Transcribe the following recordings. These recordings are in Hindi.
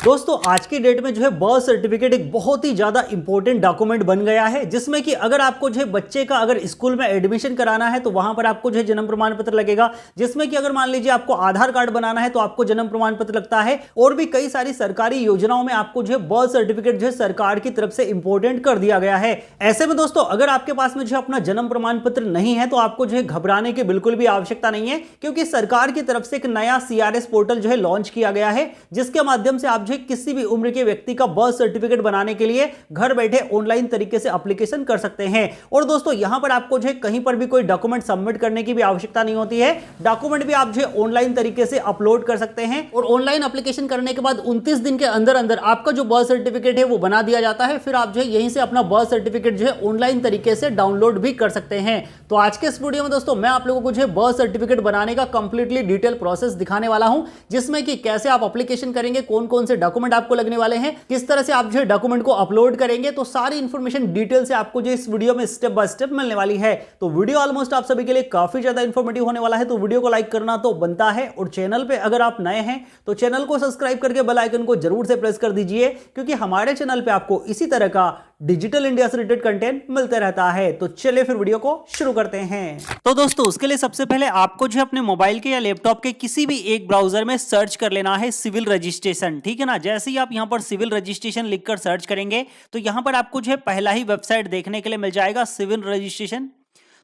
दोस्तों आज की डेट में जो है बर्थ सर्टिफिकेट एक बहुत ही ज्यादा इंपॉर्टेंट डॉक्यूमेंट बन गया है, जिसमें कि अगर आपको जो है बच्चे का अगर स्कूल में एडमिशन कराना है तो वहां पर आपको जो है जन्म प्रमाण पत्र लगेगा। जिसमें कि अगर मान लीजिए आपको आधार कार्ड बनाना है तो आपको जन्म प्रमाण पत्र लगता है, और भी कई सारी सरकारी योजनाओं में आपको जो है बर्थ सर्टिफिकेट जो है सरकार की तरफ से इंपॉर्टेंट कर दिया गया है। ऐसे में दोस्तों अगर आपके पास में जो है अपना जन्म प्रमाण पत्र नहीं है तो आपको जो है घबराने की बिल्कुल भी आवश्यकता नहीं है, क्योंकि सरकार की तरफ से एक नया सीआरएस पोर्टल जो है लॉन्च किया गया है, जिसके माध्यम से आप जो है किसी भी उम्र के व्यक्ति का बर्थ सर्टिफिकेट बनाने के लिए घर बैठे ऑनलाइन तरीके से एप्लीकेशन कर सकते हैं। और दोस्तों यहां पर आपको जो है कहीं पर भी कोई डॉक्यूमेंट सबमिट करने की भी आवश्यकता नहीं होती है। डॉक्यूमेंट भी आप जो है ऑनलाइन तरीके से अपलोड कर सकते हैं, और ऑनलाइन एप्लीकेशन करने के बाद 29 दिन के अंदर अंदर आपका जो बर्थ सर्टिफिकेट है वो बना दिया जाता है। फिर आप जो है यहीं से अपना बर्थ सर्टिफिकेट जो है ऑनलाइन तरीके से डाउनलोड भी कर सकते हैं। तो आज के इस वीडियो में दोस्तों मैं आप लोगों को जो है बर्थ सर्टिफिकेट बनाने का कंप्लीटली डिटेल प्रोसेस दिखाने वाला हूं, जिसमें कि कैसे आप एप्लीकेशन करेंगे, कौन कौन से डॉक्यूमेंट आपको लगने वाले हैं, किस तरह से आप जो है डॉक्यूमेंट को अपलोड करेंगे। तो सारी इंफॉर्मेशन डिटेल से आपको जो इस वीडियो में स्टेप बाय स्टेप मिलने वाली है। तो वीडियो ऑलमोस्ट आप सभी के लिए काफी ज्यादा इंफॉर्मेटिव होने वाला है, तो वीडियो को लाइक करना तो बनता है, और चैनल पे अगर आप नए हैं तो चैनल को सब्सक्राइब करके बेल आइकन को जरूर से प्रेस कर दीजिए, क्योंकि हमारे चैनल पे आपको इसी तरह का डिजिटल इंडिया से रिलेटेड कंटेंट मिलते रहता है। तो चलिए फिर वीडियो को शुरू करते हैं। तो दोस्तों उसके लिए सबसे पहले आपको जो अपने मोबाइल के या लैपटॉप के किसी भी एक ब्राउजर में सर्च कर लेना है सिविल रजिस्ट्रेशन, ठीक है ना। जैसे ही आप यहां पर सिविल रजिस्ट्रेशन लिखकर सर्च करेंगे तो यहां पर आपको जो है पहला ही वेबसाइट देखने के लिए मिल जाएगा, सिविल रजिस्ट्रेशन।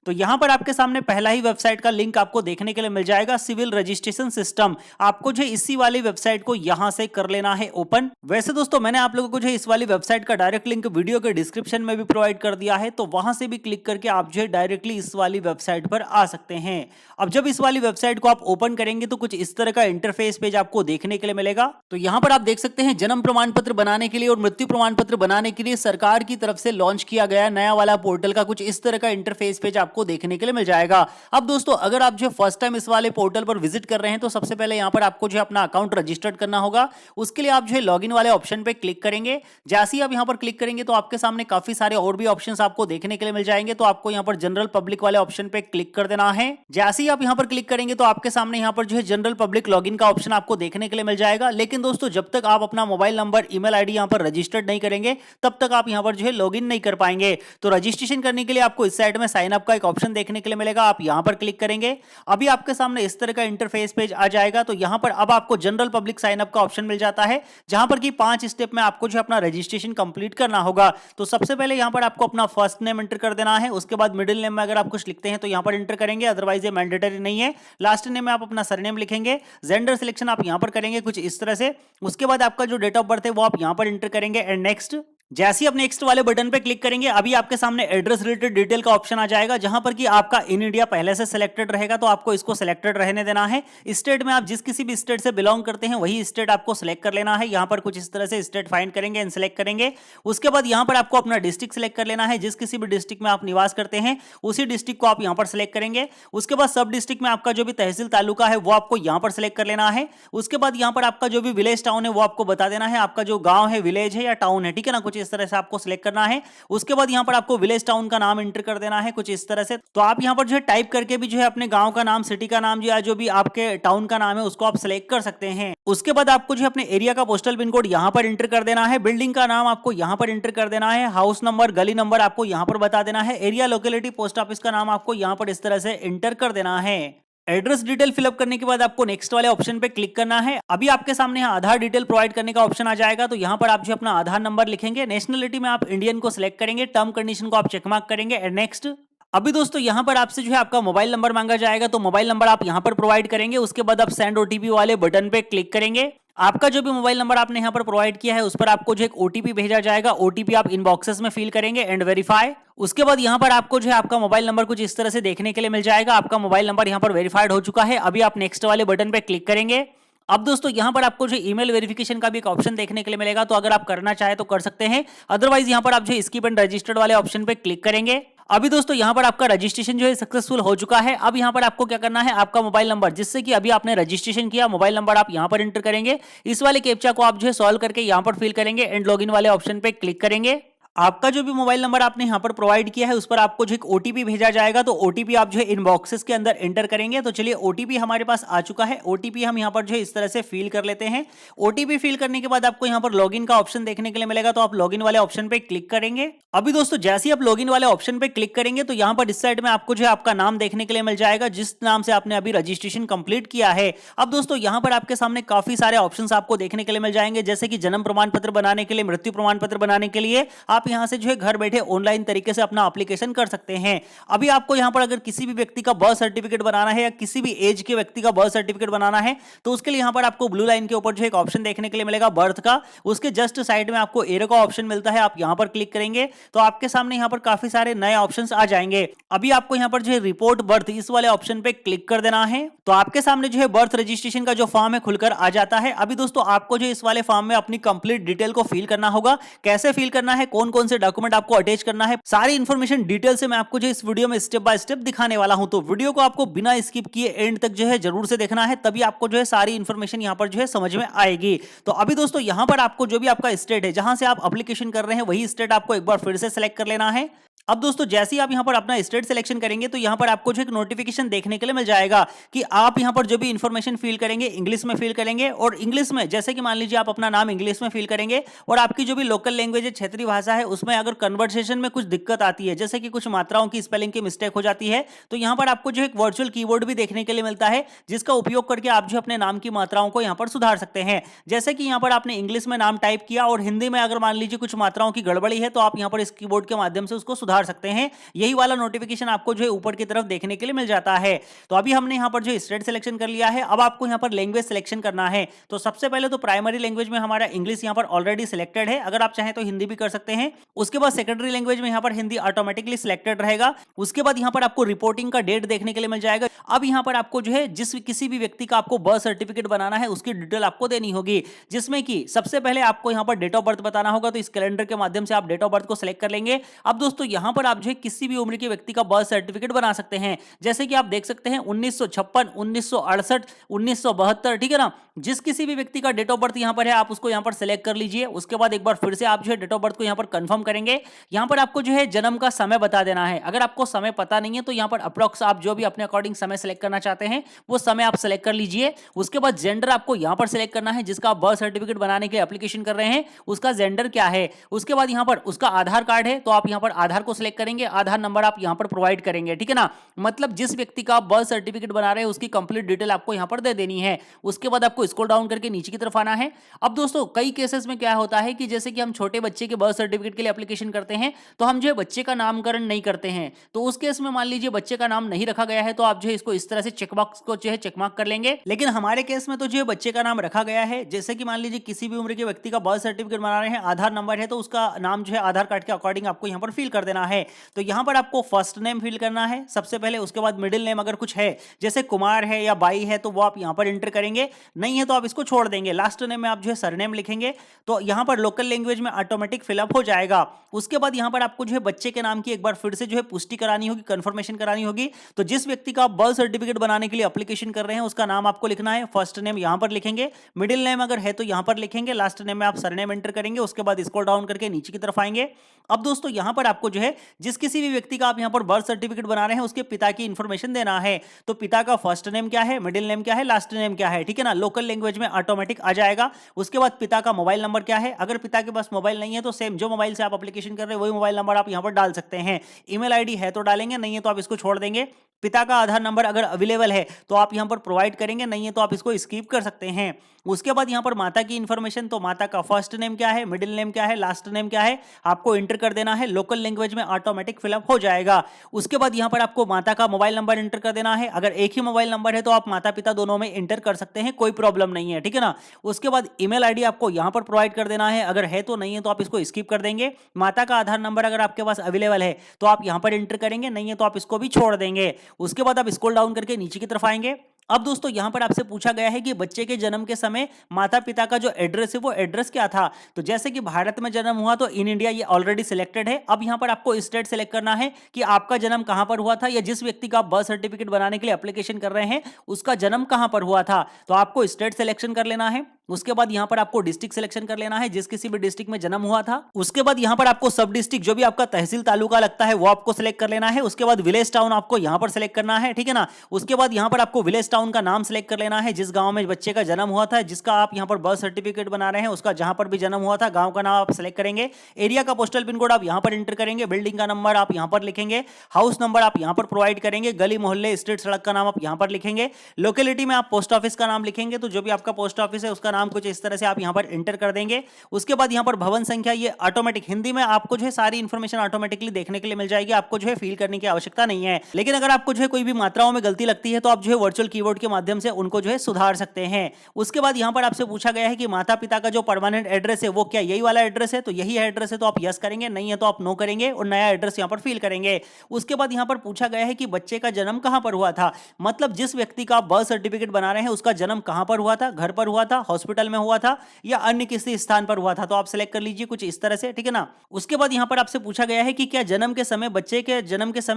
तो यहां पर आपके सामने पहला ही वेबसाइट का लिंक आपको देखने के लिए मिल जाएगा, सिविल रजिस्ट्रेशन सिस्टम। आपको जो इसी वाली वेबसाइट को यहां से कर लेना है ओपन। वैसे दोस्तों मैंने आप लोगों को जो इस वाली वेबसाइट का डायरेक्ट लिंक वीडियो के डिस्क्रिप्शन में भी प्रोवाइड कर दिया है, तो वहां से भी क्लिक करके आप जो है डायरेक्टली इस वाली वेबसाइट पर आ सकते हैं। अब जब इस वाली वेबसाइट को आप ओपन करेंगे तो कुछ इस तरह का इंटरफेस पेज आपको देखने के लिए मिलेगा। तो यहां पर आप देख सकते हैं जन्म प्रमाण पत्र बनाने के लिए और मृत्यु प्रमाण पत्र बनाने के लिए सरकार की तरफ से लॉन्च किया गया नया वाला पोर्टल का कुछ इस तरह का इंटरफेस पेज आपको देखने के लिए मिल जाएगा। अब दोस्तों अगर आप जो फर्स्ट टाइम इस वाले पोर्टल पर विजिट कर रहे हैं तो सबसे पहले यहां पर आपको जो अपना अकाउंट रजिस्टर्ड करना होगा। उसके लिए आप जो है लॉगिन वाले ऑप्शन पे क्लिक करेंगे। जैसे ही आप यहां पर क्लिक करेंगे तो आपके सामने काफी सारे और भी ऑप्शंस आपको देखने के लिए मिल जाएंगे। तो आपको यहां पर जनरल पब्लिक वाले ऑप्शन पे क्लिक कर देना है। जैसे ही आप यहां पर क्लिक करेंगे तो आपके सामने यहां पर जो है जनरल पब्लिक लॉगिन का ऑप्शन आपको देखने के लिए मिल जाएगा। लेकिन दोस्तों जब तक आप अपना मोबाइल नंबर, ईमेल आईडी यहां पर रजिस्टर्ड नहीं करेंगे तब तक आप यहां पर जो है लॉगिन नहीं कर पाएंगे। तो रजिस्ट्रेशन करने के लिए आपको इस साइड में साइन अप का एक ऑप्शन देखने के लिए मिलेगा, आप यहां पर क्लिक करेंगे। अभी आपके सामने इस तरह का इंटरफेस पेज आ जाएगा। तो यहां पर अब आपको जनरल पब्लिक साइन अप का ऑप्शन मिल जाता है, जहां पर कि 5 स्टेप में आपको जो अपना रजिस्ट्रेशन कंप्लीट करना होगा। तो सबसे पहले यहां पर आपको अपना फर्स्ट नेम एंटर कर देना है। उसके बाद मिडिल नेम में अगर आप कुछ लिखते हैं तो यहां पर एंटर करेंगे, अदरवाइज ये मैंडेटरी नहीं है। लास्ट नेम में आप अपना सरनेम लिखेंगे। जेंडर सिलेक्शन आप यहां पर करेंगे कुछ इस तरह से। उसके बाद आपका जो डेट ऑफ बर्थ है वो आप यहां पर एंटर करेंगे एंड नेक्स्ट। जैसे ही आप नेक्स्ट वाले बटन पे क्लिक करेंगे अभी आपके सामने एड्रेस रिलेटेड डिटेल का ऑप्शन आ जाएगा, जहां पर कि आपका इन इंडिया पहले से सिलेक्टेड रहेगा, तो आपको इसको सिलेक्टेड रहने देना है। स्टेट में आप जिस किसी भी स्टेट से बिलोंग करते हैं वही स्टेट आपको सिलेक्ट कर लेना है। यहां पर कुछ इस तरह से स्टेट फाइंड करेंगे एंड सिलेक्ट करेंगे। उसके बाद यहां पर आपको अपना डिस्ट्रिक्ट सिलेक्ट कर लेना है। जिस किसी भी डिस्ट्रिक्ट में आप निवास करते हैं उसी डिस्ट्रिक्ट को आप यहां पर सिलेक्ट करेंगे। उसके बाद सब डिस्ट्रिक्ट में आपका जो भी तहसील तालुका है वो आपको यहां पर सिलेक्ट कर लेना है। उसके बाद यहां पर आपका जो भी विलेज टाउन है वो आपको बता देना है, आपका जो गांव है, विलेज है या टाउन है, ठीक है ना। कुछ इस तरह से आपको सिलेक्ट करना है। उसके बाद यहां पर आपको विलेज टाउन का नाम एंटर कर देना है कुछ इस तरह से। तो आप यहां पर जो है टाइप करके भी जो है अपने गांव का नाम, सिटी का नाम या जो भी आपके टाउन का नाम है उसको आप सिलेक्ट कर सकते हैं। उसके बाद आपको जो है अपने एरिया का पोस्टल पिन कोड यहां पर एंटर कर देना है। बिल्डिंग का नाम आपको यहां पर एंटर कर देना है। हाउस नंबर, गली नंबर आपको यहां पर बता देना है। एरिया, लोकेलिटी, पोस्ट ऑफिस का नाम आपको यहां पर इस तरह से एंटर कर देना है। एड्रेस डिटेल फिलअप करने के बाद आपको नेक्स्ट वाले ऑप्शन पे क्लिक करना है। अभी आपके सामने यहाँ आधार डिटेल प्रोवाइड करने का ऑप्शन आ जाएगा। तो यहाँ पर आप जो अपना आधार नंबर लिखेंगे। नेशनलिटी में आप इंडियन को सिलेक्ट करेंगे। टर्म कंडीशन को आप चेक मार्क करेंगे एंड नेक्स्ट। अभी दोस्तों यहाँ पर आपसे जो है आपका मोबाइल नंबर मांगा जाएगा, तो मोबाइल नंबर आप यहाँ पर प्रोवाइड करेंगे। उसके बाद आप सेंड ओटीपी वाले बटन पे क्लिक करेंगे। आपका जो भी मोबाइल नंबर आपने यहाँ पर प्रोवाइड किया है उस पर आपको जो एक ओटीपी भेजा जाएगा। ओटीपी आप इनबॉक्सेस में फिल करेंगे एंड वेरीफाई। उसके बाद यहाँ पर आपको जो है आपका मोबाइल नंबर कुछ इस तरह से देखने के लिए मिल जाएगा। आपका मोबाइल नंबर यहाँ पर वेरीफाइड हो चुका है। अभी आप नेक्स्ट वाले बटन पे क्लिक करेंगे। अब दोस्तों यहाँ पर आपको जो ईमेल वेरिफिकेशन का भी एक ऑप्शन देखने के लिए मिलेगा, तो अगर आप करना चाहे तो कर सकते हैं, अदरवाइज यहाँ पर आप जो स्किप एंड रजिस्टर्ड वाले ऑप्शन पे क्लिक करेंगे। अभी दोस्तों यहाँ पर आपका रजिस्ट्रेशन जो है सक्सेसफुल हो चुका है। अब यहाँ पर आपको क्या करना है, आपका मोबाइल नंबर जिससे कि अभी आपने रजिस्ट्रेशन किया, मोबाइल नंबर आप यहाँ पर एंटर करेंगे। इस वाले कैप्चा को आप जो है सॉल्व करके यहाँ पर फिल करेंगे एंड लॉगिन वाले ऑप्शन पे क्लिक करेंगे। आपका जो भी मोबाइल नंबर आपने यहाँ पर प्रोवाइड किया है उस पर आपको जो एक ओटीपी भेजा जाएगा, तो ओटीपी आप जो है इनबॉक्सेस के अंदर एंटर करेंगे। तो चलिए ओटीपी हमारे पास आ चुका है, ओटीपी हम यहाँ पर जो है इस तरह से फिल कर लेते हैं। ओटीपी फिल करने के बाद आपको यहाँ पर लॉगिन का ऑप्शन देखने के लिए मिलेगा, तो आप लॉगिन वाले ऑप्शन पे क्लिक करेंगे। अभी दोस्तों जैसे ही आप लॉगिन वाले ऑप्शन पे क्लिक करेंगे तो यहाँ पर इस साइड में आपको जो है आपका नाम देखने के लिए मिल जाएगा, जिस नाम से आपने अभी रजिस्ट्रेशन कंप्लीट किया है। अब दोस्तों यहाँ पर आपके सामने काफी सारे ऑप्शंस आपको देखने के लिए मिल जाएंगे, जैसे कि जन्म प्रमाण पत्र बनाने के लिए, मृत्यु प्रमाण पत्र बनाने के लिए आप यहाँ से जो है घर बैठे ऑनलाइन तरीके से अपना एप्लीकेशन कर सकते हैं। अभी आपको यहाँ पर अगर किसी भी व्यक्ति का बर्थ सर्टिफिकेट बनाना है या किसी भी एज के व्यक्ति का बर्थ सर्टिफिकेट बनाना है तो उसके लिए यहाँ पर आपको ब्लू लाइन के ऊपर जो एक ऑप्शन देखने के लिए मिलेगा बर्थ का, उसके जस्ट साइड में आपको एरो का ऑप्शन मिलता है। आप यहाँ पर क्लिक करेंगे तो आपके सामने यहाँ पर काफी सारे नए ऑप्शंस आ जाएंगे। अभी आपको यहाँ पर जो है रिपोर्ट बर्थ इस वाले ऑप्शन पे क्लिक कर देना है, तो आपके सामने जो है बर्थ रजिस्ट्रेशन का जो फॉर्म है खुलकर आ जाता है। अभी दोस्तों आपको जो इस वाले फॉर्म में अपनी कंप्लीट डिटेल को फिल करना होगा। कैसे फिल करना है, कौन कौन से डॉक्यूमेंट आपको अटैच करना है, सारी इंफॉर्मेशन डिटेल से मैं आपको जो इस वीडियो में स्टेप बाय स्टेप दिखाने वाला हूं। तो वीडियो को आपको बिना स्किप किए एंड तक जो है जरूर से देखना है, तभी आपको जो है सारी इंफॉर्मेशन यहां पर जो है समझ में आएगी। तो अभी दोस्तों यहां पर आपको जो भी आपका स्टेट है जहां से आप एप्लीकेशन कर रहे हैं वही स्टेट आपको एक बार फिर से सिलेक्ट कर लेना है। अब दोस्तों जैसे ही आप यहां पर अपना स्टेट सिलेक्शन करेंगे तो यहां पर आपको जो एक नोटिफिकेशन देखने के लिए मिल जाएगा कि आप यहां पर जो भी इंफॉर्मेशन फिल करेंगे इंग्लिश में फिल करेंगे, और इंग्लिश में जैसे कि मान लीजिए आप अपना नाम इंग्लिश में फिल करेंगे और आपकी जो भी लोकल लैंग्वेज है क्षेत्रीय भाषा है उसमें अगर कन्वर्सेशन में कुछ दिक्कत आती है, जैसे कि कुछ मात्राओं की स्पेलिंग की मिस्टेक हो जाती है, तो यहां पर आपको जो एक वर्चुअल कीबोर्ड भी देखने के लिए मिलता है जिसका उपयोग करके आप जो अपने नाम की मात्राओं को यहां पर सुधार सकते हैं। जैसे कि यहां पर आपने इंग्लिश में नाम टाइप किया और हिंदी में अगर मान लीजिए कुछ मात्राओं की गड़बड़ी है तो आप यहां पर इस कीबोर्ड के माध्यम से उसको सुधार सकते हैं। यही वाला नोटिफिकेशन आपको जो है ऊपर की तरफ देखने के लिए मिल जाता है। तो अभी हमने यहां पर जो स्टेट सिलेक्शन कर लिया है, अब आपको यहां पर लैंग्वेज सिलेक्शन करना है। तो सबसे पहले तो प्राइमरी लैंग्वेज में हमारा इंग्लिश यहां पर ऑलरेडी सिलेक्टेड है, अगर आप चाहें तो हिंदी भी कर सकते हैं। उसके बाद सेकेंडरी लैंग्वेज में यहां पर हिंदी ऑटोमेटिकली सिलेक्टेड रहेगा। उसके बाद यहां पर आपको रिपोर्टिंग का डेट देखने के लिए मिल जाएगा। अब यहां पर आपको जो है किसी भी व्यक्ति का आपको बर्थ सर्टिफिकेट बनाना है उसकी डिटेल आपको देनी होगी, जिसमें कि सबसे पहले आपको यहां पर डेट ऑफ बर्थ बताना होगा। तो इस कैलेंडर के माध्यम से आप डेट ऑफ बर्थ को सिलेक्ट कर लेंगे। अब दोस्तों यहां पर आप जो है किसी भी उम्र के व्यक्ति का बर्थ सर्टिफिकेट बना सकते हैं, जैसे कि आप देख सकते हैं 1956, 1968, 1972, ठीक है ना। जिस किसी भी व्यक्ति का डेट ऑफ बर्थ यहां पर है आप उसको यहां पर सिलेक्ट कर लीजिए। उसके बाद एक बार फिर से आप जो है डेट ऑफ बर्थ को यहां पर कंफर्म करेंगे। यहां पर आपको जो है जन्म का समय बता देना है। अगर आपको समय पता नहीं है तो यहां पर अप्रॉक्स आप जो भी अपने अकॉर्डिंग समय सिलेक्ट करना चाहते हैं वो समय आप सिलेक्ट कर लीजिए। उसके बाद जेंडर आपको यहां पर सिलेक्ट करना है, जिसका आप बर्थ सर्टिफिकेट बनाने के एप्लीकेशन कर रहे हैं उसका जेंडर क्या है। उसके बाद यहां पर उसका आधार कार्ड है तो आप यहां पर आधार को सिलेक्ट करेंगे, आधार नंबर आप यहां पर प्रोवाइड करेंगे, ठीक है ना। मतलब जिस व्यक्ति का आप बर्थ सर्टिफिकेट बना रहे हैं उसकी कंप्लीट डिटेल आपको यहां पर दे देनी है। उसके बाद आपको स्क्रॉल डाउन करके नीचे की तरफ आना है। अब दोस्तों कई केसेस में क्या होता है कि जैसे कि हम छोटे बच्चे के बर्थ सर्टिफिकेट के लिए एप्लीकेशन करते हैं तो हम जो है बच्चे का नामकरण नहीं करते हैं, तो उस केस में मान लीजिए बच्चे का नाम नहीं रखा गया है तो आप जो है इसको इस तरह से चेकबॉक्स को जो है चेकमार्क कर लेंगे। लेकिन हमारे केस में तो जो है बच्चे का नाम रखा गया है। जैसे कि मान लीजिए किसी भी उम्र के व्यक्ति का बर्थ सर्टिफिकेट बना रहे हैं, आधार नंबर है तो उसका नाम जो है आधार कार्ड के अकॉर्डिंग आपको यहां पर फिल कर देना है। तो यहां पर आपको फर्स्ट नेम फिल करना है सबसे पहले, उसके बाद मिडिल नेम अगर कुछ है जैसे कुमार है या बाई है तो वो आप यहां पर एंटर करेंगे, नहीं है तो आप इसको छोड़ देंगे। लास्ट नेम में आप जो है सरनेम लिखेंगे, तो यहां पर लोकल लैंग्वेज में ऑटोमेटिक फिलअप हो जाएगा। उसके बाद यहां पर आपको जो है बच्चे के नाम की एक बार फिर से जो है पुष्टि करानी होगी, कंफर्मेशन करानी होगी। तो जिस व्यक्ति का आप बर्थ सर्टिफिकेट बनाने के लिए एप्लीकेशन कर रहे हैं उसका नाम आपको लिखना है। फर्स्ट नेम यहां पर लिखेंगे, मिडिल नेम अगर है तो यहां पर लिखेंगे, लास्ट नेम में आप सरनेम एंटर करेंगे। उसके बाद स्क्रॉल डाउन करके नीचे की तरफ आएंगे। अब दोस्तों यहां पर आपको जो है जिस किसी भी व्यक्ति का आप यहां पर बर्थ सर्टिफिकेट बना रहे हैं उसके पिता की इंफॉर्मेशन देना है। तो पिता का फर्स्ट नेम क्या है, मिडिल नेम क्या है, लास्ट नेम क्या है, ठीक है ना। लोकल लैंग्वेज में ऑटोमेटिक आ जाएगा। उसके बाद पिता का मोबाइल नंबर क्या है, अगर पिता के पास मोबाइल नहीं है तो सेम जो मोबाइल से आप एप्लीकेशन कर रहे हैं वही मोबाइल नंबर आप यहां पर डाल सकते हैं। ईमेल आईडी है तो डालेंगे, नहीं है तो आप इसको छोड़ देंगे। पिता का आधार नंबर अगर अवेलेबल है तो आप यहां पर प्रोवाइड करेंगे, नहीं है तो आप इसको स्किप कर सकते हैं। उसके बाद यहां पर माता की इंफॉर्मेशन, तो माता का फर्स्ट नेम क्या है, मिडिल नेम क्या है, लास्ट नेम क्या है, आपको एंटर कर देना है। लोकल लैंग्वेज में ऑटोमेटिक फिलअप हो जाएगा। उसके बाद यहां पर आपको माता का मोबाइल नंबर एंटर कर देना है। अगर एक ही मोबाइल नंबर है तो आप माता पिता दोनों में एंटर कर सकते हैं, कोई प्रॉब्लम नहीं है, ठीक है ना। उसके बाद ईमेल आईडी आपको यहां पर प्रोवाइड कर देना है, अगर है तो, नहीं है तो आप इसको स्किप कर देंगे। माता का आधार नंबर अगर आपके पास अवेलेबल है तो आप यहां पर एंटर करेंगे, नहीं है तो आप इसको भी छोड़ देंगे। उसके बाद आप स्क्रॉल डाउन करके नीचे की तरफ आएंगे। अब दोस्तों यहां पर आपसे पूछा गया है कि बच्चे के जन्म के समय माता पिता का जो एड्रेस है वो एड्रेस क्या था। तो जैसे कि भारत में जन्म हुआ तो इन इंडिया ये ऑलरेडी सिलेक्टेड है। अब यहां पर आपको स्टेट सिलेक्ट करना है कि आपका जन्म कहां पर हुआ था, या जिस व्यक्ति का आप बर्थ सर्टिफिकेट बनाने के लिए एप्लीकेशन कर रहे हैं उसका जन्म कहां पर हुआ था। तो आपको स्टेट सिलेक्शन कर लेना है। उसके बाद यहाँ पर आपको डिस्ट्रिक्ट सिलेक्शन कर लेना है, जिस किसी भी डिस्ट्रिक्ट में जन्म हुआ था। उसके बाद यहाँ पर आपको सब डिस्ट्रिक्ट जो भी आपका तहसील तालुका लगता है वो आपको सिलेक्ट कर लेना है। उसके बाद विलेज टाउन आपको यहाँ पर सिलेक्ट करना है, ठीक है ना। उसके बाद यहाँ पर आपको विलेज टाउन का नाम सिलेक्ट कर लेना है, जिस गांव में बच्चे का जन्म हुआ था, जिसका आप यहाँ पर बर्थ सर्टिफिकेट बना रहे हैं, उसका जहां पर भी जन्म हुआ था गांव का नाम आप सिलेक्ट करेंगे। एरिया का पोस्टल पिन कोड आप यहाँ पर एंटर करेंगे, बिल्डिंग का नंबर आप यहाँ पर लिखेंगे, हाउस नंबर आप यहाँ पर प्रोवाइड करेंगे, गली मोहल्ले स्ट्रीट सड़क का नाम आप यहाँ पर लिखेंगे, लोकेलिटी में आप पोस्ट ऑफिस का नाम लिखेंगे, तो जो भी आपका पोस्ट ऑफिस है उसका नाम कुछ इस तरह से आप यहाँ पर एंटर कर देंगे। उसके बाद यहाँ पर भवन संख्या, ये ऑटोमेटिक हिंदी में आपको जो है सारी इंफॉर्मेशन ऑटोमेटिकली देखने के लिए मिल जाएगी, आपको जो है फिल करने की आवश्यकता नहीं है। लेकिन अगर आपको जो है कोई भी मात्राओं में गलती लगती है तो आप जो है वर्चुअल कीबोर्ड के माध्यम से उनको जो है सुधार सकते हैं। उसके बाद यहाँ पर आपसे पूछा गया है कि माता पिता का जो परमानेंट एड्रेस है वो क्या यही वाला एड्रेस है, तो यही एड्रेस है तो आप यस करेंगे, नहीं है तो आप नो करेंगे और नया एड्रेस यहाँ पर फिल करेंगे। उसके बाद यहाँ पर पूछा गया है कि बच्चे का जन्म कहां पर हुआ था, मतलब जिस व्यक्ति का बर्थ सर्टिफिकेट बना रहे हैं उसका जन्म कहां पर हुआ था, घर पर हुआ था, हॉस्पिटल में हुआ था या अन्य किसी स्थान पर हुआ था, तो आप सिलेक्ट कर लीजिए कुछ इस तरह से, ठीक है ना। उसके बाद यहाँ पर आपसे पूछा गया है कि क्या जन्म के समय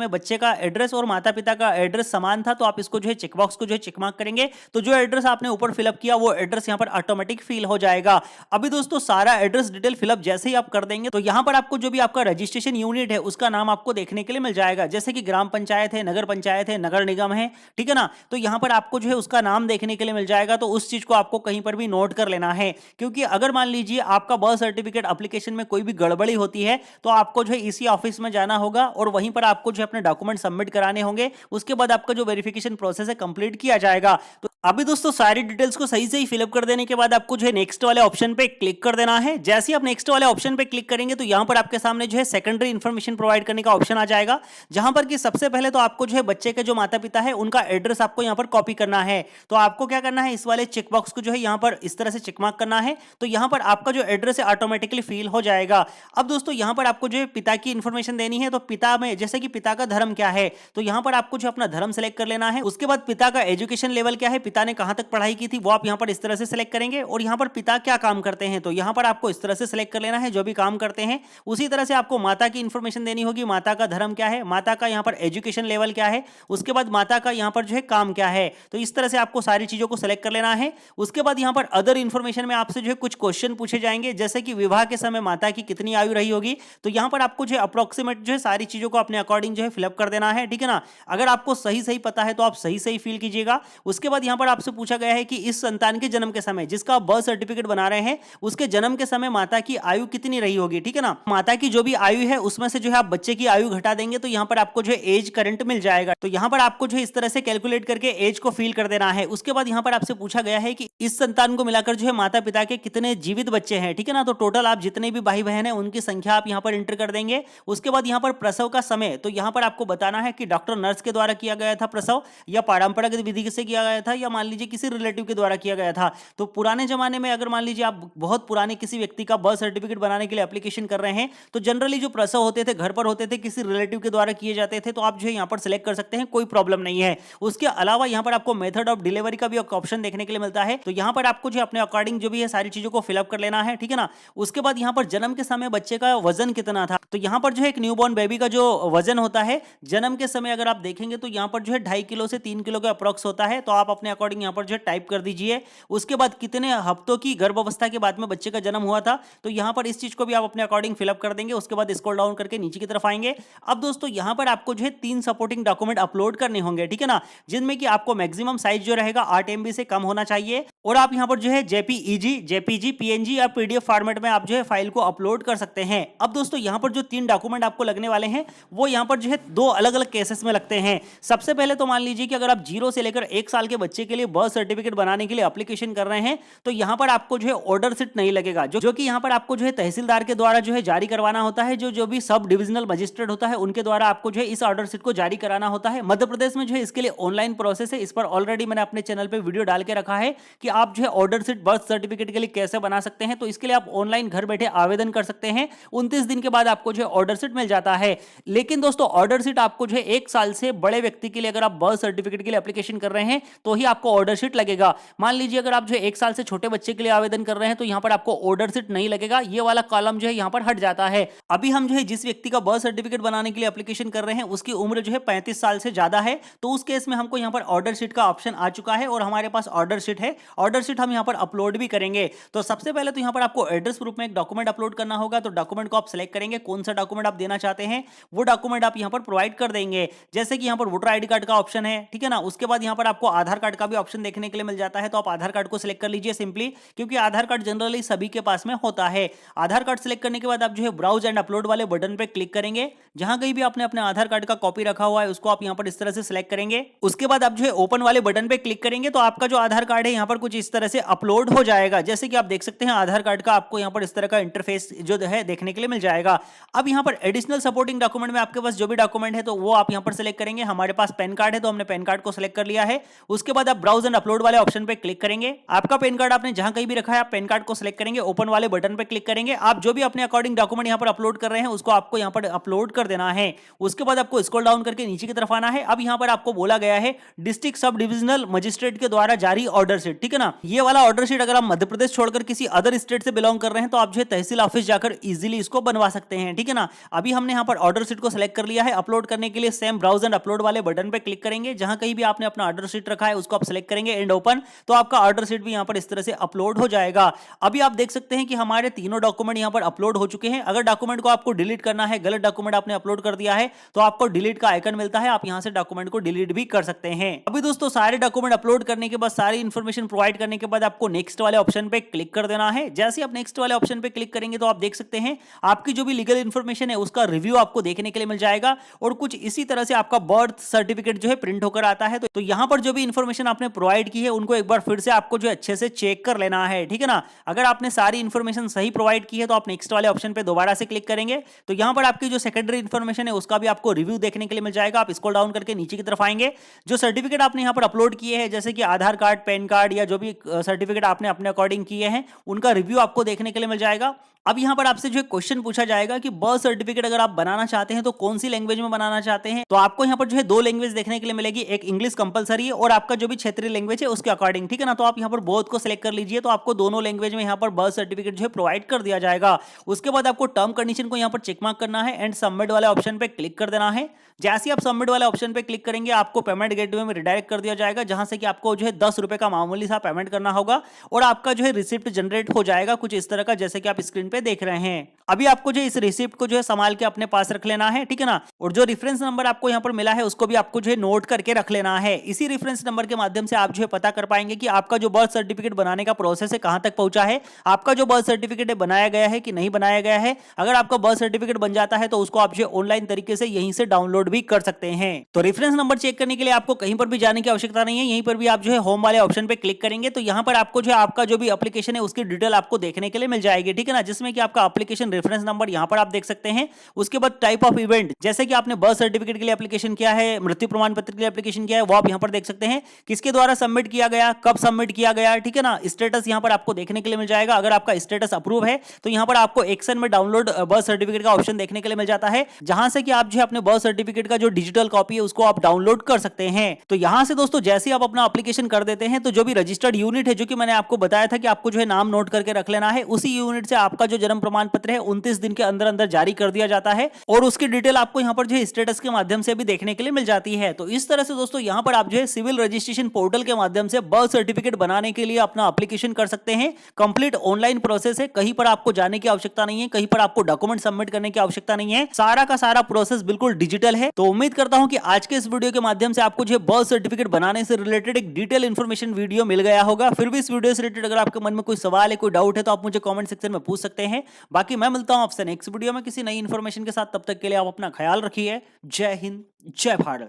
बच्चे का एड्रेस और माता पिता का एड्रेस समान था, तो आप इसको जो है चेक बॉक्स को जो है चेक मार्क करेंगे, तो जो एड्रेस आपने ऊपर फिलअप किया वो एड्रेस यहाँ पर ऑटोमेटिक फिल हो जाएगा। अभी दोस्तों सारा एड्रेस डिटेल फिलअप जैसे ही आप कर देंगे तो यहाँ पर आपको जो भी आपका रजिस्ट्रेशन यूनिट है उसका नाम आपको देखने के लिए मिल जाएगा, जैसे कि ग्राम पंचायत है, नगर पंचायत है, नगर निगम है, ठीक है ना। तो यहाँ पर आपको जो है उसका नाम देखने के लिए मिल जाएगा, तो उस चीज को आपको कहीं पर भी नोट कर लेना है, क्योंकि अगर मान लीजिए आपका बर्थ सर्टिफिकेट एप्लीकेशन में कोई भी गड़बड़ी होती है तो आपको जो है इसी ऑफिस में जाना होगा और वहीं पर आपको जो है अपने डॉक्यूमेंट सबमिट कराने होंगे। उसके बाद आपका जो वेरिफिकेशन प्रोसेस है कंप्लीट किया जाएगा। तो अभी दोस्तों सारी डिटेल्स को सही से ही फिलअप कर देने के बाद आपको जो है नेक्स्ट वाले ऑप्शन पे क्लिक कर देना है। जैसे ही आप नेक्स्ट वाले ऑप्शन पे क्लिक करेंगे तो यहां पर आपके सामने जो है सेकेंडरी इंफॉर्मेशन प्रोवाइड करने का ऑप्शन आ जाएगा, जहां पर कि सबसे पहले तो आपको जो है बच्चे के जो माता पिता है उनका एड्रेस आपको यहां पर कॉपी करना है। तो आपको क्या करना है, इस वाले चेक बॉक्स को जो है यहां पर इस तरह से चेक मार्क करना है, तो यहां पर आपका जो एड्रेस है ऑटोमेटिकली फिल हो जाएगा। अब दोस्तों यहां पर आपको जो है पिता की इंफॉर्मेशन देनी है, तो पिता में जैसे कि पिता का धर्म क्या है, तो यहां पर आपको जो अपना धर्म सेलेक्ट कर लेना है। उसके बाद पिता का एजुकेशन लेवल क्या है, पिता ने कहां तक पढ़ाई की थी वो आप यहां पर इस तरह से सिलेक्ट करेंगे, और यहां पर पिता क्या काम करते हैं तो यहां पर आपको इस तरह से सिलेक्ट कर लेना है जो भी काम करते हैं। उसी तरह से आपको माता की इंफॉर्मेशन देनी होगी, माता का धर्म क्या है, माता का यहां पर एजुकेशन लेवल क्या है, उसके बाद माता का यहां पर जो है काम क्या है, तो इस तरह से आपको सारी चीजों को सिलेक्ट कर लेना है। उसके बाद यहां पर अदर इंफॉर्मेशन में आपसे जो है कुछ क्वेश्चन पूछे जाएंगे, जैसे कि विवाह के समय माता की कितनी आयु रही होगी, तो यहां पर आपको जो है अप्रोक्सीमेट जो है सारी चीजों को अपने अकॉर्डिंग जो है फिलअप कर देना है, ठीक है ना। अगर आपको सही सही पता है तो आप सही सही फिल कीजिएगा। उसके बाद यहां पर आपसे पूछा गया है कि इस संतान के जन्म के समय, जिसका आप बर्थ सर्टिफिकेट बना रहे हैं, उसके जन्म के समय माता की आयु कितनी रही होगी, ठीक है ना। माता की जो भी आयु है उसमें से जो है आप बच्चे की आयु घटा देंगे, तो यहां पर आपको जो है एज करंट मिल जाएगा। तो यहां पर आपको जो है इस तरह से कैलकुलेट करके एज को फिल कर देना है। उसके बाद यहां पर आपसे पूछा गया है कि इस संतान को मिलाकर जो है माता पिता के कितने जीवित बच्चे हैं, ठीक है ना। तो टोटल आप जितने भी भाई बहन हैं उनकी संख्या आप यहां पर एंटर कर देंगे। उसके बाद यहां पर प्रसव का समय, तो यहां पर आपको बताना है कि डॉक्टर नर्स के द्वारा किया गया था प्रसव, या पारंपरिक विधि से किया गया था, या मान लीजिए किसी रिलेटिव के द्वारा किया गया था। तो पुराने जमाने में अगर मान लीजिए आप बहुत पुराने किसी व्यक्ति का बर्थ सर्टिफिकेट बनाने के लिए एप्लीकेशन कर रहे हैं, तो जनरली जो प्रसव होते थे घर पर होते थे, किसी रिलेटिव के द्वारा किए जाते थे, तो आप जो है यहां पर सिलेक्ट कर सकते हैं, कोई प्रॉब्लम नहीं है। उसके अलावा यहां पर आपको मेथड ऑफ डिलीवरी का भी एक ऑप्शन देखने के लिए मिलता है, तो यहां पर आपको जो अपने अकॉर्डिंग जो भी है सारी चीजों को फिलअप कर लेना है, ठीक है ना। उसके बाद यहां पर जन्म के समय बच्चे का वजन कितना था, तो यहां पर जो है एक न्यूबॉर्न बेबी का जो वजन होता है जन्म के समय अगर आप देखेंगे तो यहां पर जो है 2.5 किलो से 3 किलो का अप्रॉक्स होता है, तो आप अपने अकॉर्डिंग यहां पर जो है टाइप कर दीजिए। उसके बाद कितने हफ्तों की गर्भावस्था के बाद में बच्चे का जन्म हुआ था, तो यहां पर इस चीज को भी आप अपने अकॉर्डिंग फिलअप कर देंगे। उसके बाद स्क्रॉल डाउन करके नीचे की तरफ आएंगे। अब दोस्तों यहां पर आपको जो है 3 सपोर्टिंग डॉक्यूमेंट अपलोड करने होंगे, ठीक है ना, जिनमें कि आपको मैक्सिमम साइज जो रहेगा 8 MB से कम होना चाहिए, और आप यहां पर जो है JPEG PNG या PDF फॉर्मेट में आप जो है फाइल को अपलोड कर सकते हैं। अब दोस्तों यहां पर जो 3 डॉक्यूमेंट आपको लगने वाले हैं वो यहां पर जो है 2 अलग अलग केसेस में लगते हैं। सबसे पहले तो मान लीजिए कि अगर आप 0 से लेकर 1 साल के बच्चे के लिए बर्थ सर्टिफिकेट बनाने के लिए एप्लीकेशन कर रहे हैं, तो यहां पर आपको जो है ऑर्डर शीट नहीं लगेगा, जो कि यहां पर आपको जो है तहसीलदार के द्वारा जो है जारी करवाना होता है, जो भी सब डिविजनल मजिस्ट्रेट होता है उनके द्वारा आपको जो है इस ऑर्डर शीट को जारी कराना होता है। मध्य प्रदेश में जो है इसके लिए ऑनलाइन प्रोसेस है, इस पर ऑलरेडी मैंने अपने चैनल पे वीडियो डाल के रखा है कि आप जो है ऑर्डर शीट बर्थ सर्टिफिकेट के लिए कैसे बना सकते हैं। तो इसके लिए आप ऑनलाइन घर बैठे आवेदन कर सकते हैं, 29 दिन के बाद आपको जो है ऑर्डर शीट मिल जाता है। लेकिन दोस्तों ऑर्डर शीट आपको जो है 1 साल से बड़े व्यक्ति के लिए अगर आप बर्थ सर्टिफिकेट के लिए एप्लीकेशन कर रहे हैं तो ही आपको ऑर्डर शीट लगेगा। मान लीजिए अगर आप जो है 1 साल से छोटे बच्चे के लिए आवेदन कर रहे हैं तो यहाँ पर आपको ऑर्डर शीट नहीं लगेगा, ये वाला कॉलम जो है यहाँ पर हट जाता है। अभी हम जो है जिस व्यक्ति का बर्थ सर्टिफिकेट बनाने के लिए एप्लीकेशन कर रहे हैं उसकी उम्र जो है 35 साल से ज्यादा है, तो उस केस में हमको यहाँ पर ऑर्डर शीट का ऑप्शन आ चुका है और हमारे पास ऑर्डर शीट है। ऑर्डर शीट हम यहाँ पर अपलोड भी करेंगे। तो सबसे पहले तो यहाँ पर आपको एड्रेस प्रूफ में एक डॉक्यूमेंट अपलोड करना होगा। तो डॉक्यूमेंट को आप सिलेक्ट करेंगे, कौन सा डॉक्यूमेंट आप देना चाहते हैं वो डॉक्यूमेंट आप यहाँ पर प्रोवाइड कर देंगे। जैसे कि यहाँ पर वोटर आईडी कार्ड का ऑप्शन है, ठीक है ना। उसके बाद यहाँ पर आपको आधार कार्ड का भी ऑप्शन देखने के लिए मिल जाता है, तो आप आधार कार्ड को सिलेक्ट कर लीजिए सिंपली, क्योंकि आधार कार्ड जनरली सभी के पास में होता है। आधार कार्ड सिलेक्ट करने के बाद आप जो है ब्राउज एंड अपलोड वाले बटन पे क्लिक करेंगे। जहां कहीं भी आपने अपने आधार कार्ड का कॉपी रखा हुआ है उसको आप यहाँ पर इस तरह से सिलेक्ट करेंगे। उसके बाद आप जो है ओपन वाले बटन पे क्लिक करेंगे तो आपका जो आधार कार्ड है यहाँ पर कुछ इस तरह से अपलोड हो जाएगा। जैसे कि आप देख सकते हैं आधार कार्ड का आपको यहाँ पर इस तरह का इंटरफेस जो है देखने के लिए मिल जाएगा। अब यहाँ पर एडिशनल सपोर्टिंग डॉक्यूमेंट में आपके पास जो भी डॉक्यूमेंट है तो वो आप यहाँ पर सिलेक्ट करेंगे। हमारे पास पैन कार्ड है तो हमने पैन कार्ड को सिलेक्ट कर लिया है। उसके बाद आप ब्राउज एंड अपलोड वाले ऑप्शन पे क्लिक करेंगे। आपका पैन कार्ड आपने जहां कहीं भी रखा है आप पैन कार्ड को सिलेक्ट करेंगे, ओपन वाले बटन पे क्लिक करेंगे। आप जो भी अपने अकॉर्डिंग डॉक्यूमेंट यहाँ पर अपलोड कर रहे हैं उसको आपको यहाँ पर अपलोड कर देना है। उसके बाद आपको स्क्रॉल डाउन करके नीचे की तरफ आना है। अब यहाँ पर आपको बोला गया है डिस्ट्रिक्ट सब डिविजनल मजिस्ट्रेट के द्वारा जारी ऑर्डर शीट, ठीक है ना। ये वाला ऑर्डर शीट अगर आप मध्य प्रदेश छोड़कर किसी अदर स्टेट से बिलोंग कर रहे हैं तो आप जो है तहसील ऑफिस जाकर इजीली इसको बनवा सकते हैं, ठीक है ना। अभी हमने यहाँ पर ऑर्डर शीट को सिलेक्ट कर लिया है। अपलोड करने के लिए सेम ब्राउज एंड अपलोड वाले बटन पे क्लिक करेंगे। जहां कहीं भी आपने अपना ऑर्डर शीट रखा है उसको आप सिलेक्ट करेंगे एंड ओपन, तो आपका ऑर्डर शीट भी यहाँ पर इस तरह से अपलोड हो जाएगा। अभी आप देख सकते हैं कि हमारे तीनों डॉक्यूमेंट यहाँ पर अपलोड हो चुके हैं। अगर डॉक्यूमेंट को आपको डिलीट करना है, गलत डॉक्यूमेंट आपने अपलोड कर दिया है तो आपको डिलीट का आइकन मिलता है, आप यहाँ से डॉक्यूमेंट को डिलीट भी कर सकते हैं। अभी दोस्तों सारे डॉक्यूमेंट अपलोड करने के बाद, सारी इंफॉर्मेशन प्रोवाइड करने के बाद आपको नेक्स्ट वाले ऑप्शन पे क्लिक कर देना है। जैसे आप नेक्स्ट वाले ऑप्शन पे क्लिक करेंगे तो आप देख सकते हैं आपकी जो भी लीगल इंफॉर्मेशन है उसका रिव्यू आपको देखने के लिए मिल जाएगा और कुछ इसी तरह से आपका बर्थ सर्टिफिकेट जो है प्रिंट होकर आता है। तो यहाँ पर जो भी इंफॉर्मेशन आपने प्रोवाइड की है उनको एक बार फिर से आपको जो अच्छे से चेक कर लेना है, ठीक है ना। अगर आपने सारी इंफॉर्मेशन सही प्रोवाइड की है तो आप नेक्स्ट वाले ऑप्शन पे दोबारा से क्लिक करेंगे तो यहाँ पर आपकी जो सेकेंडरी इंफॉर्मेशन है उसका भी आपको रिव्यू देखने के लिए मिल जाएगा। आप स्क्रॉल डाउन करके नीचे की तरफ आएंगे, जो सर्टिफिकेट आपने यहाँ पर अपलोड किए हैं जैसे कि आधार कार्ड, पैन कार्ड या जो भी सर्टिफिकेट आपने अपने अकॉर्डिंग किए हैं उनका रिव्यू आपको देखने के लिए मिल जाएगा। अब यहाँ पर आपसे जो क्वेश्चन पूछा जाएगा कि बर्थ सर्टिफिकेट अगर आप बनाना चाहते हैं तो कौन सी लैंग्वेज में बनाना चाहते हैं, तो आपको यहाँ पर जो है 2 लैंग्वेज देखने के लिए मिलेगी, एक इंग्लिश कंपलसरी है और आपका जो भी क्षेत्रीय लैंग्वेज है उसके अकॉर्डिंग, ठीक है ना। तो आप यहाँ पर बोथ को सिलेक्ट कर लीजिए तो आपको दोनों लैंग्वेज में यहाँ पर बर्थ सर्टिफिकेट जो है प्रोवाइड कर दिया जाएगा। उसके बाद आपको टर्म कंडीशन को यहाँ पर चेक मार्क करना है एंड सबमिट वाले ऑप्शन पे क्लिक कर देना है। जैसे आप सबमिट वाले ऑप्शन पे क्लिक करेंगे आपको पेमेंट गेटवे में रिडायरेक्ट कर दिया जाएगा, जहां से कि आपको जो है 10 रुपए का मामूली सा पेमेंट करना होगा और आपका जो है रिसिप्ट जनरेट हो जाएगा कुछ इस तरह का, जैसे कि आप स्क्रीन पे देख रहे हैं। अभी आपको जो इस रिसिप्ट को जो है संभाल के अपने पास रख लेना है, ठीक है ना। और जो रेफरेंस नंबर आपको यहाँ पर मिला है उसको भी आपको जो है नोट करके रख लेना है। इसी रेफरेंस नंबर के माध्यम से आप जो है पता कर पाएंगे कि आपका जो बर्थ सर्टिफिकेट बनाने का प्रोसेस है कहां तक पहुंचा है, आपका जो बर्थ सर्टिफिकेट है बनाया गया है कि नहीं बनाया गया है। अगर आपका बर्थ सर्टिफिकेट बन जाता है तो उसको आप जो ऑनलाइन तरीके से यहीं से डाउनलोड भी कर सकते हैं। तो रेफरेंस नंबर चेक करने के लिए आपको कहीं पर भी जाने की आवश्यकता नहीं है, यहीं पर भी आप जो है होम वाले ऑप्शन पे क्लिक करेंगे तो यहाँ पर आपको जो है आपका जो भी एप्लीकेशन है उसकी डिटेल आपको देखने के लिए मिल जाएगी, ठीक है ना। जिसमें कि आपका एप्लीकेशन रेफरेंस नंबर यहाँ पर आप देख सकते हैं। उसके बाद टाइप ऑफ इवेंट, जैसे कि आपने बर्थ सर्टिफिकेट के लिए एप्लीकेशन किया है, मृत्यु प्रमाण पत्र के लिए एप्लीकेशन किया है, वो आप यहाँ पर देख सकते हैं। किसके द्वारा सबमिट किया गया, कब सबमिट किया गया, ठीक है ना। स्टेटस यहाँ पर आपको देखने के लिए मिल जाएगा। अगर आपका स्टेटस अप्रूव है तो यहाँ पर आपको एक्शन में डाउनलोड बर्थ सर्टिफिकेट का ऑप्शन देखने के लिए मिल जाता है, जहां से कि आप जो है अपने बर्थ सर्टिफिकेट का जो डिजिटल कॉपी है उसको आप डाउनलोड कर सकते हैं। तो यहां से दोस्तों जैसे आप अपना एप्लीकेशन कर देते हैं तो जो भी रजिस्टर्ड यूनिट है, जो कि मैंने आपको बताया था कि आपको जो है नाम नोट करके रख लेना है, उसी यूनिट से आपका जो जन्म प्रमाण पत्र है 29 दिन के अंदर अंदर जारी कर दिया जाता है और उसकी डिटेल आपको यहाँ पर जो है स्टेटस के माध्यम से भी देखने के लिए मिल जाती है। तो इस तरह से दोस्तों यहाँ पर आप जो है सिविल रजिस्ट्रेशन पोर्टल के माध्यम से बर्थ सर्टिफिकेट बनाने के लिए अपना एप्लीकेशन कर सकते हैं। कंप्लीट ऑनलाइन प्रोसेस है, कहीं पर आपको जाने की आवश्यकता नहीं है, कहीं पर आपको डॉक्यूमेंट सबमिट करने की आवश्यकता नहीं है, सारा का सारा प्रोसेस बिल्कुल डिजिटल है। तो उम्मीद करता हूं कि आज के इस वीडियो के माध्यम से आपको जो बर्थ सर्टिफिकेट बनाने से रिलेटेड एक डिटेल इन्फॉर्मेशन वीडियो मिल गया होगा। फिर भी इस वीडियो से रिलेटेड अगर आपके मन में कोई सवाल है, कोई डाउट है तो आप मुझे कमेंट सेक्शन में पूछ सकते हैं। बाकी मैं मिलता हूं आपसे नेक्स्ट वीडियो में किसी नई इन्फॉर्मेशन के साथ, तब तक के लिए आप अपना ख्याल रखिए। जय हिंद, जय भारत।